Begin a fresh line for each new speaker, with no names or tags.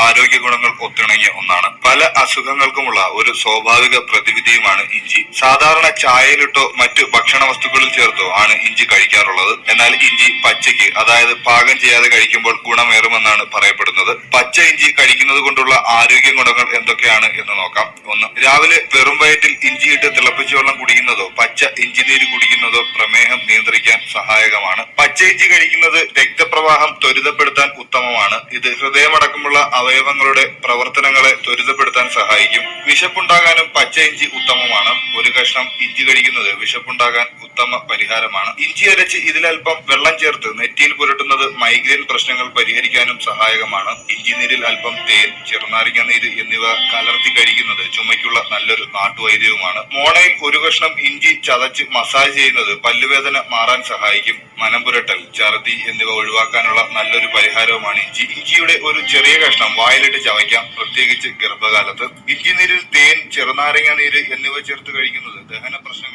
ആരോഗ്യ ഗുണങ്ങൾ ഒത്തിണങ്ങിയ ഒന്നാണ്. പല അസുഖങ്ങൾക്കുമുള്ള ഒരു സ്വാഭാവിക പ്രതിവിധിയുമാണ് ഇഞ്ചി. സാധാരണ ചായയിലിട്ടോ മറ്റു ഭക്ഷണ വസ്തുക്കളിൽ ചേർത്തോ ആണ് ഇഞ്ചി കഴിക്കാറുള്ളത്. എന്നാൽ ഇഞ്ചി പച്ചയ്ക്ക്, അതായത് പാകം ചെയ്യാതെ കഴിക്കുമ്പോൾ ഗുണമേറുമെന്നാണ് പറയപ്പെടുന്നത്. പച്ച ഇഞ്ചി കഴിക്കുന്നത് കൊണ്ടുള്ള ആരോഗ്യ ഗുണങ്ങൾ എന്തൊക്കെയാണ് എന്ന് നോക്കാം. ഒന്ന്, രാവിലെ വെറും വയറ്റിൽ ഇഞ്ചിയിട്ട് തിളപ്പിച്ച വെള്ളം കുടിക്കുന്നതോ പച്ച ഇഞ്ചി നീര് കുടിക്കുന്നതോ പ്രമേഹം നിയന്ത്രിക്കാൻ സഹായകമാണ്. പച്ച ഇഞ്ചി കഴിക്കുന്നത് രക്തപ്രവാഹം ത്വരിതപ്പെടുത്താൻ ഉത്തമമാണ്. ഇത് ഹൃദയമടക്കമുള്ള അവയവങ്ങളുടെ പ്രവർത്തനങ്ങളെ ത്വരിതപ്പെടുത്താൻ സഹായിക്കും. വിശപ്പുണ്ടാകാനും പച്ച ഇഞ്ചി ഉത്തമമാണ്. ഒരു കഷ്ണം ഇഞ്ചി കഴിക്കുന്നത് വിശപ്പുണ്ടാകാൻ ഉത്തമ പരിഹാരമാണ്. ഇഞ്ചി അരച്ച് ഇതിലൽപ്പം വെള്ളം ചേർത്ത് നെറ്റിയിൽ പുരട്ടുന്നത് മൈഗ്രെയിൻ പ്രശ്നങ്ങൾ പരിഹരിക്കാനും സഹായകമാണ്. ഇഞ്ചി നീരിൽ അല്പം തേൻ, ചെറുനാരങ്ങ നീര് എന്നിവ കലർത്തി കഴിക്കുന്നത് ചുമയ്ക്കുള്ള നല്ലൊരു നാട്ടുവൈദ്യവുമാണ്. മോണയിൽ ഒരു കഷ്ണം ഇഞ്ചി ചതച്ച് മസാജ് ചെയ്യുന്നത് പല്ലുവേദന മാറാൻ സഹായിക്കും. മനം പുരട്ടൽ, ഛർദി എന്നിവ ഒഴിവാക്കാനുള്ള നല്ലൊരു പരിഹാരവുമാണ് ഇഞ്ചി. ഇഞ്ചിയുടെ ഒരു ചെറിയ കഷ്ണം വായിലിട്ട് ചവയ്ക്കാം, പ്രത്യേകിച്ച് ഗർഭകാലത്ത്. ഇഞ്ചി നീരിൽ തേൻ, ചെറുനാരങ്ങ നീര് എന്നിവ ചേർത്ത് കഴിക്കുന്നത് ദഹന പ്രശ്നങ്ങൾ